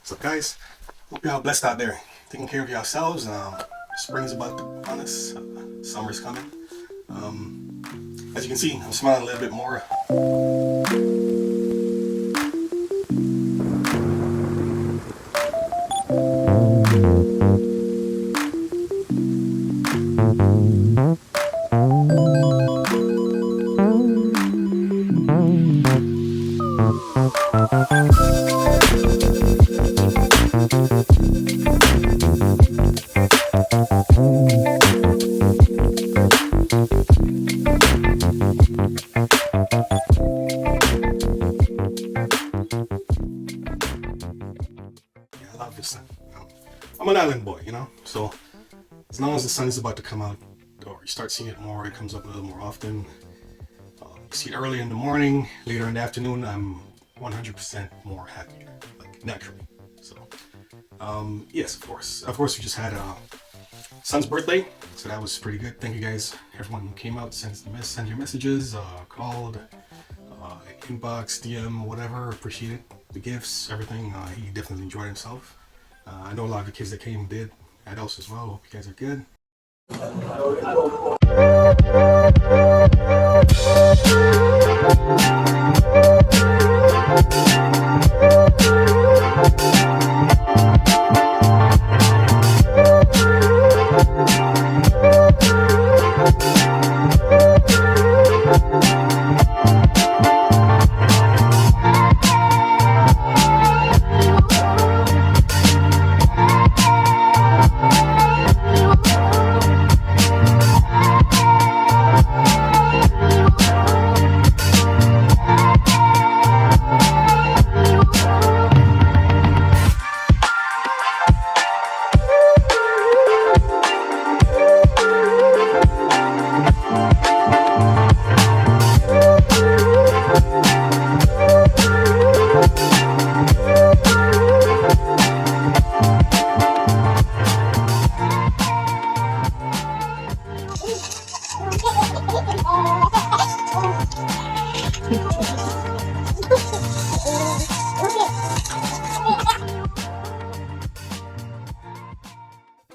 So guys, hope you're all blessed out there, taking care of yourselves. Spring's about to on us. Summer's coming. As you can see, I'm smiling a little bit more. I love this sun. I'm an island boy, you know? So as long as the sun is about to come out, or you start seeing it more, it comes up a little more often. You see it early in the morning, later in the afternoon, I'm 100% more happy, like naturally. So, yes, of course. Of course, we just had son's birthday, so that was pretty good. Thank you guys, everyone who came out, sent your messages, called, inbox, DM, whatever. Appreciate it. The gifts, everything. He definitely enjoyed himself. I know a lot of the kids that came did. Adults as well. Hope you guys are good.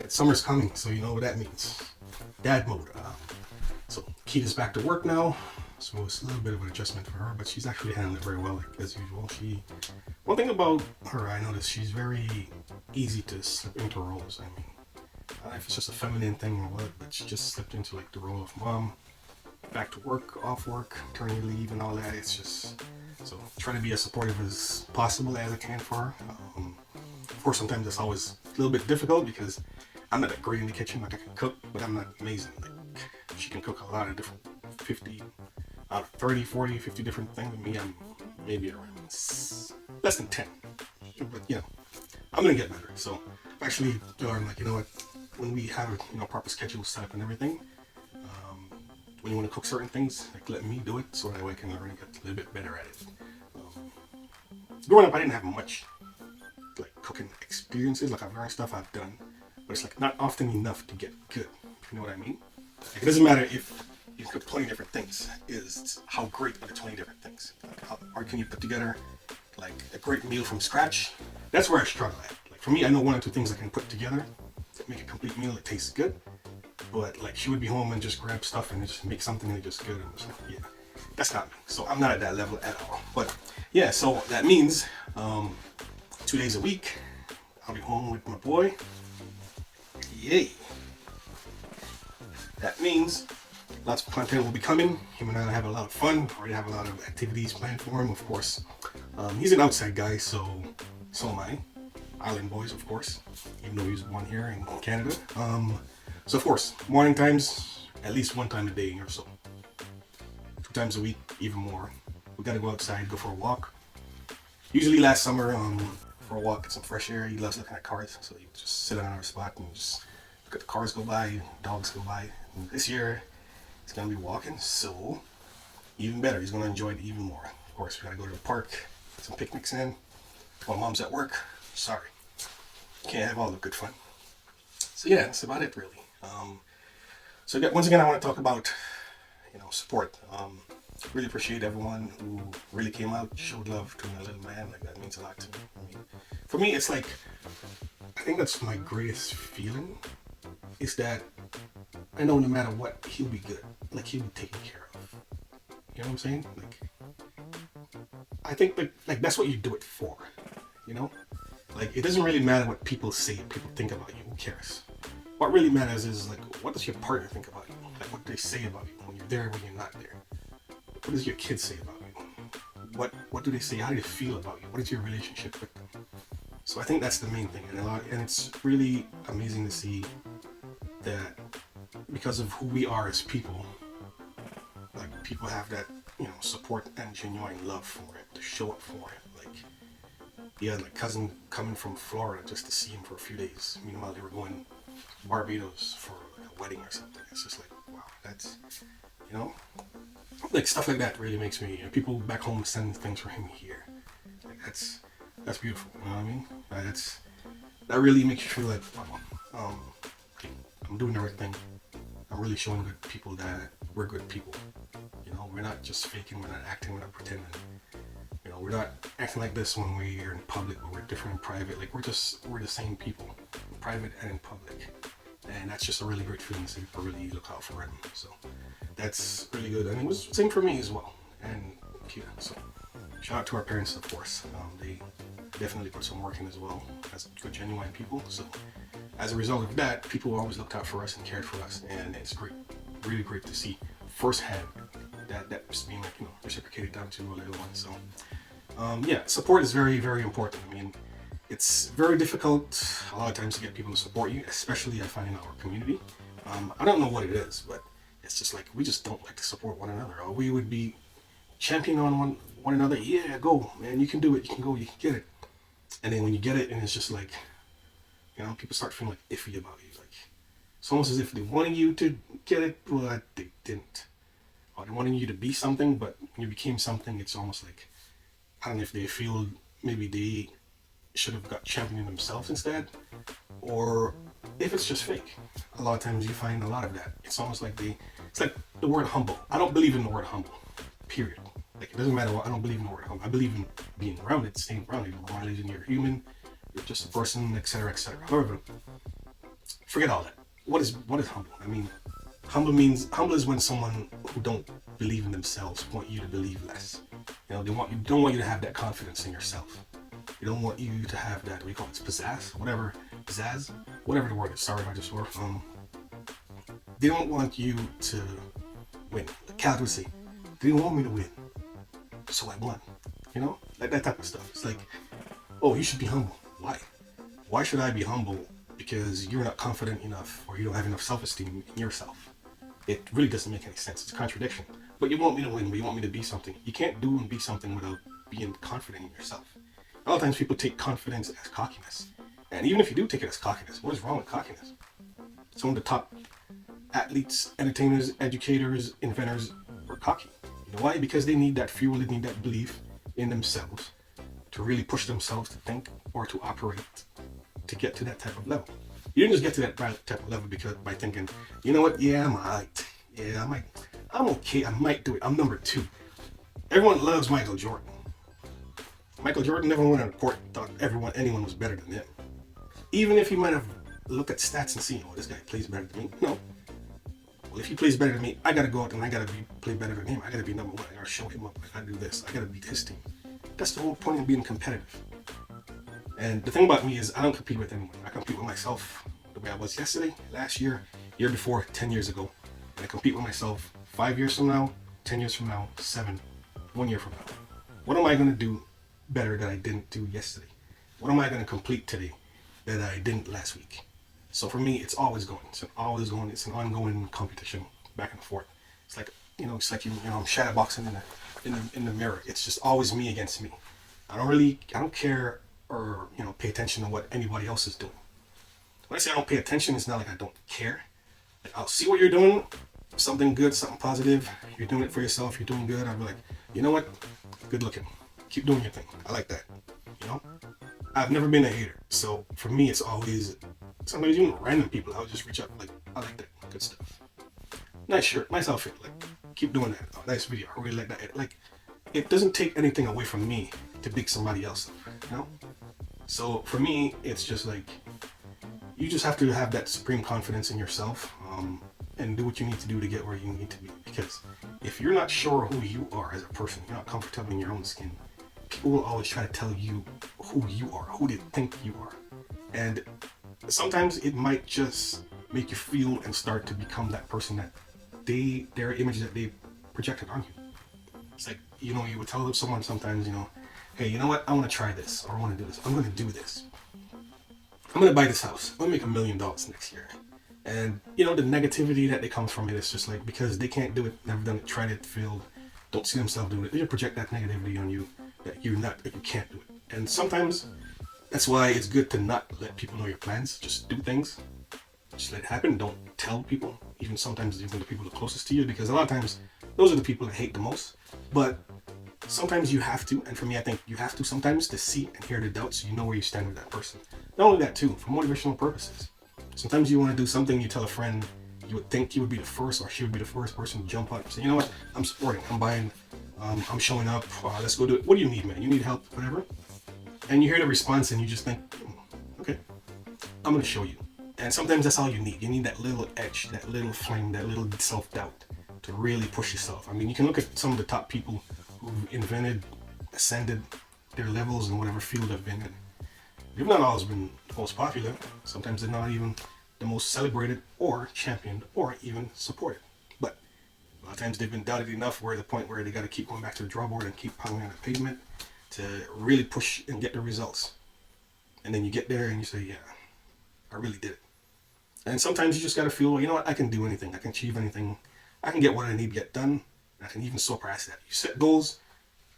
Summer's coming, so you know what that means. Dad mode. So Kita's back to work now, so it's a little bit of an adjustment for her, but she's actually handling it very well, like, as usual. One thing about her, I noticed she's very easy to slip into roles. I mean, I don't know if it's just a feminine thing or what, but she just slipped into like the role of mom, back to work, off work, maternity leave, and all that. It's just so trying to be as supportive as possible as I can for her. Of course, sometimes it's always a little bit difficult because I'm not that great in the kitchen. Like, I can cook, but I'm not amazing. Like, she can cook a lot of different 50 out of 30, 40, 50 different things. With me, I'm maybe around less than 10. But you know, I'm gonna get better. So I've actually learned, like, you know what, when we have a proper schedule set up and everything, when you want to cook certain things, like, let me do it so that way I can learn and get a little bit better at it. Growing up, I didn't have much like cooking experiences. Like, I've learned stuff, I've done, but it's like not often enough to get good. You know what I mean? Like, it doesn't matter if you cook 20 different things. Is how great are the 20 different things? Like, or can you put together like a great meal from scratch? That's where I struggle at. Like, for me, I know one or two things I can put together that make a complete meal that tastes good. But like, she would be home and just grab stuff and just make something that just good. And it's like, yeah, that's not me. So I'm not at that level at all. But yeah, so that means 2 days a week I'll be home with my boy. Yay! That means lots of content will be coming. Him and I have a lot of fun. Already have a lot of activities planned for him, of course. He's an outside guy, so am I. Island boys, of course, even though he's one here in Canada. So of course, morning times, at least one time a day or so. 2 times a week, even more. We gotta go outside, go for a walk. Usually last summer, for a walk, get some fresh air. He loves looking at cars, so he just sit on our spot and just look at the cars go by, dogs go by. And this year, he's gonna be walking, so even better. He's gonna enjoy it even more. Of course, we gotta go to the park, get some picnics in. While mom's at work, sorry, can't have all the good fun. So yeah, that's about it, really. So once again, I want to talk about, support. Really appreciate everyone who really came out, showed love to my little man. Like, that means a lot to me. I mean, for me, it's like, I think that's my greatest feeling, is that I know no matter what, he'll be good. Like, he'll be taken care of. You know what I'm saying? Like, I think that, like, that's what you do it for. You know? Like, it doesn't really matter what people say, people think about you. Who cares? What really matters is, like, what does your partner think about you? Like, what do they say about you when you're there, when you're not there? What does your kids say about you? What do they say? How do they feel about you? What is your relationship with them? So I think that's the main thing, and it's really amazing to see that because of who we are as people, like, people have that, you know, support and genuine love for him, to show up for him. Like, he had like cousin coming from Florida just to see him for a few days. Meanwhile, they were going to Barbados for like a wedding or something. It's just like, wow, that's, you know, like, stuff like that really makes me, you know, people back home sending things for him here. Like, that's beautiful. You know what I mean? That really makes you feel like, wow, I'm doing the right thing. I'm really showing good people that we're good people. You know, we're not just faking, we're not acting, we're not pretending. You know, we're not acting like this when we're in public, but we're different in private. Like, we're the same people, in private and in public. And that's just a really great feeling, so people really look out for him. So that's really good. And it was the same for me as well. And yeah, so shout out to our parents, of course. They definitely put some work in as well, as good, genuine people. So as a result of that, people always looked out for us and cared for us. And it's great, really great to see firsthand that's being, like, you know, reciprocated down to a little one. So yeah, support is very, very important. I mean, it's very difficult a lot of times to get people to support you, especially I find in our community. I don't know what it is, but it's just like, we just don't like to support one another. Or we would be championing on one another. Yeah, go, man, you can do it, you can go, you can get it. And then when you get it, and it's just like, you know, people start feeling like iffy about you. Like, it's almost as if they wanted you to get it, but they didn't. Or they wanted you to be something, but when you became something, it's almost like, I don't know if they feel maybe they should have got championing themselves instead, or if it's just fake. A lot of times you find a lot of that. It's almost like it's like the word humble. I don't believe in the word humble, period. Like, it doesn't matter what, I don't believe in the word humble. I believe in being rounded, staying rounded. I believe in you're human, you're just a person, etc., etc. However, forget all that. What is humble? I mean, humble is when someone who don't believe in themselves want you to believe less. You know, don't want you to have that confidence in yourself. They don't want you to have that, we call it pizzazz, whatever the word is. Sorry if I just swore. They don't want you to win. Like Cal would say, they didn't want me to win, so I won. You know, like that type of stuff. It's like, oh, you should be humble. Why? Why should I be humble? Because you're not confident enough, or you don't have enough self-esteem in yourself. It really doesn't make any sense. It's a contradiction. But you want me to win, but you want me to be something. You can't do and be something without being confident in yourself. A lot of times people take confidence as cockiness. And even if you do take it as cockiness, what is wrong with cockiness? Some of the top athletes, entertainers, educators, inventors were cocky. You know why? Because they need that fuel, they need that belief in themselves to really push themselves to think or to operate to get to that type of level. You didn't just get to that type of level because by thinking, you know what, yeah, I'm alright. Yeah, I'm okay, I might do it. I'm number 2. Everyone loves Michael Jordan. Michael Jordan never went on the court and thought anyone was better than him. Even if he might have looked at stats and seen, oh, this guy plays better than me. No. Well, if he plays better than me, I gotta go out and I gotta play better than him. I gotta be number 1. I gotta show him up. I gotta do this. I gotta beat his team. That's the whole point of being competitive. And the thing about me is I don't compete with anyone. I compete with myself the way I was yesterday, last year, year before, 10 years ago. And I compete with myself 5 years from now, 10 years from now, 7, 1 year from now. What am I gonna do better that I didn't do yesterday? What am I going to complete today that I didn't last week? So for me, it's always going. It's an ongoing competition back and forth. It's like, you know, I'm shadowboxing in the mirror. It's just always me against me. I don't care or, you know, pay attention to what anybody else is doing. When I say I don't pay attention, it's not like I don't care. Like, I'll see what you're doing, something good, something positive. You're doing it for yourself. You're doing good. I'll be like, you know what? Good looking. Keep doing your thing. I like that. You know? I've never been a hater. So for me, it's always, sometimes even random people, I'll just reach out like, I like that. Good stuff. Nice shirt, nice outfit. Like, keep doing that. Oh, nice video. I really like that. Like, it doesn't take anything away from me to big somebody else up, you know? So for me, it's just like, you just have to have that supreme confidence in yourself, and do what you need to do to get where you need to be. Because if you're not sure who you are as a person, you're not comfortable in your own skin, people will always try to tell you who you are, who they think you are. And sometimes it might just make you feel and start to become that person that their image that they projected on you. It's like, you know, you would tell someone sometimes, you know, hey, you know what, I want to try this, or I want to do this, I'm going to do this, I'm going to buy this house, I'm going to make $1 million next year. And, you know, the negativity that comes from it is just like, because they can't do it, never done it, tried it, failed, don't see themselves doing it, they just project that negativity on you, that that you can't do it. And sometimes that's why it's good to not let people know your plans. Just do things, just let it happen. Don't tell people, even sometimes even the people the closest to you, because a lot of times those are the people that hate the most. But sometimes you have to, and for me, I think you have to sometimes to see and hear the doubts, so you know where you stand with that person. Not only that too, for motivational purposes. Sometimes you want to do something, you tell a friend, you would think he would be the first, or she would be the first person to jump up and say, you know what, I'm supporting, I'm buying, I'm showing up, let's go do it. What do you need, man? You need help, whatever. And you hear the response and you just think, okay, I'm going to show you. And sometimes that's all you need. You need that little edge, that little flame, that little self-doubt to really push yourself. I mean, you can look at some of the top people who've invented, ascended their levels in whatever field they've been in. They've not always been the most popular. Sometimes they're not even the most celebrated or championed or even supported. But a lot of times they've been doubted enough where the point where they got to keep going back to the drawing board and keep pounding on the pavement to really push and get the results. And then you get there and you say, yeah, I really did it. And sometimes you just got to feel, well, you know what, I can do anything. I can achieve anything. I can get what I need to get done. I can even surpass that. You set goals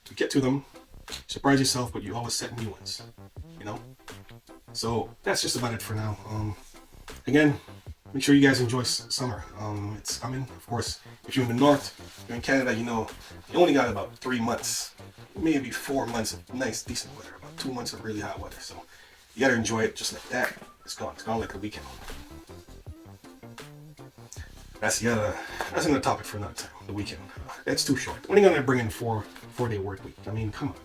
to get to them. Surprise yourself, but you always set new ones, you know? So that's just about it for now. Again, make sure you guys enjoy summer. It's coming, of course. If you're in the north, you're in Canada, you know, you only got about 3 months, maybe 4 months of nice, decent weather, about 2 months of really hot weather. So you gotta enjoy it just like that. It's gone like a weekend. That's another topic for another time. The weekend. That's too short. When are you gonna bring in 4-day work week? I mean, come on.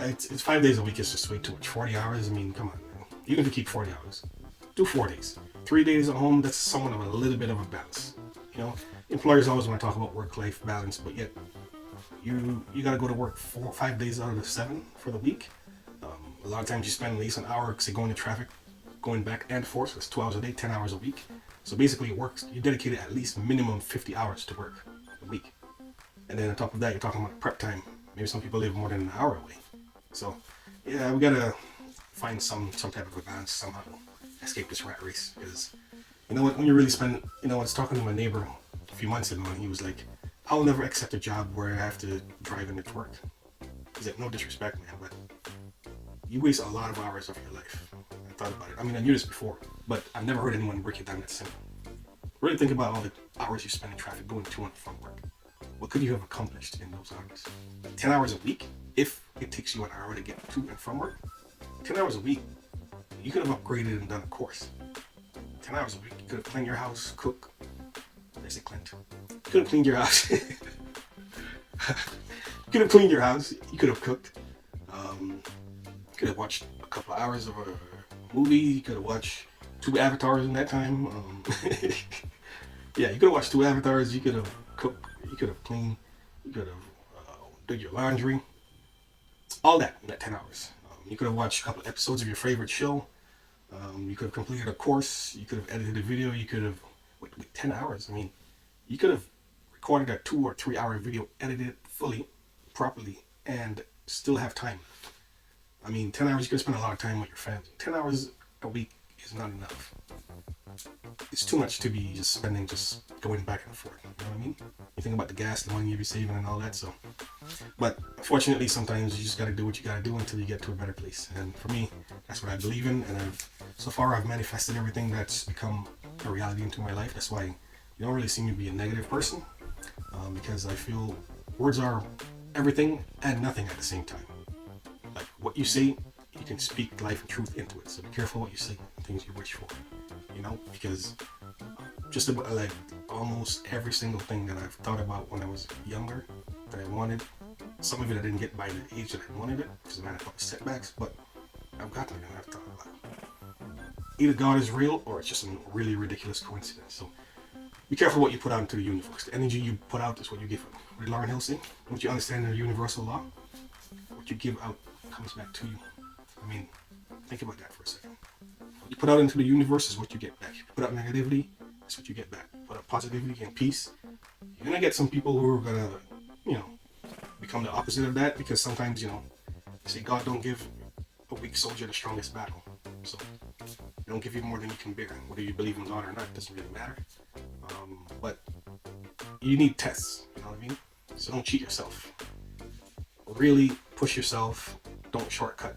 It's 5 days a week. It's just way too much. 40 hours. I mean, come on. You can keep 40 hours. Do 4 days. 3 days at home. That's somewhat of a little bit of a balance. You know, employers always want to talk about work-life balance, but yet you got to go to work 4 or 5 days out of the 7 for the week. A lot of times you spend at least an hour, say, going to traffic, going back and forth. So that's 2 hours a day, 10 hours a week. So basically, you dedicated at least minimum 50 hours to work a week. And then on top of that, you're talking about prep time. Maybe some people live more than an hour away. So yeah, we gotta find some type of a balance somehow to escape this rat race. Because you know what, when you really spend, you know, I was talking to my neighbor a few months ago, and he was like, I'll never accept a job where I have to drive into work. He's like, no disrespect, man, but you waste a lot of hours of your life. I thought about it. I mean, I knew this before, but I've never heard anyone break it down that simple. Really think about all the hours you spend in traffic going to and from work. What could you have accomplished in those hours? 10 hours a week, if it takes you an hour to get to and from work. 10 hours a week, you could have upgraded and done a course. 10 hours a week, you could have cleaned your house, cook. There's a Clint. You could have cleaned your house. You could have cleaned your house. You could have cooked. You could have watched a couple of hours of a movie. You could have watched 2 avatars in that time. Yeah, you could have watched 2 avatars. You could have cooked. You could have cleaned. You could have did your laundry. All that in that 10 hours. You could have watched a couple of episodes of your favorite show. You could have completed a course. You could have edited a video. You could have, with 10 hours, I mean, you could have recorded a 2 or 3 hour video, edited it fully, properly, and still have time. I mean, 10 hours, you could spend a lot of time with your family. 10 hours a week is not enough. It's too much to be just spending, just going back and forth. You know what I mean? You think about the gas, the money you'll be saving and all that, so. But unfortunately, sometimes you just gotta do what you gotta do until you get to a better place. And for me, that's what I believe in, and so far I've manifested everything that's become a reality into my life. That's why you don't really see me be a negative person, because I feel words are everything and nothing at the same time. Like what you say, you can speak life and truth into it. So be careful what you say, things you wish for. You know, because just about like almost every single thing that I've thought about when I was younger that I wanted, some of it I didn't get by the age that I wanted it because I had a couple setbacks, but either God is real or it's just a really ridiculous coincidence. So be careful what you put out into the universe. The energy you put out is what you give out. What did Lauren Hill say? What you understand in the universal law, what you give out comes back to you. I mean, think about that for a second. What you put out into the universe is what you get back. If you put out negativity, that's what you get back. Put out positivity and peace. You're gonna get some people who are gonna, you know, become the opposite of that, because sometimes, you know, they say God don't give a weak soldier the strongest battle. So they don't give you more than you can bear. Whether you believe in God or not doesn't really matter. But you need tests, you know what I mean? So don't cheat yourself. Really push yourself. Don't shortcut.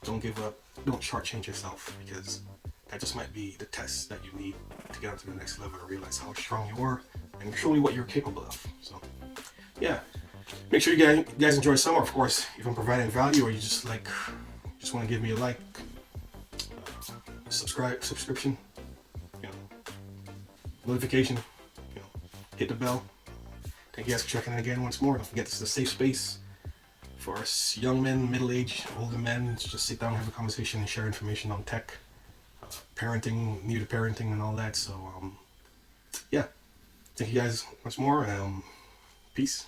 Don't give up. Don't shortchange yourself, because that just might be the test that you need to get onto the next level and realize how strong you are and truly what you're capable of. So, yeah. Make sure you guys enjoy summer, of course. If I'm providing value, or you just want to give me a like, subscription, you know, notification, you know, hit the bell. Thank you guys for checking in again once more. Don't forget, this is a safe space for us young men, middle-aged, older men to just sit down, have a conversation, and share information on tech, parenting, new to parenting, and all that. So, yeah. Thank you guys once more. Peace.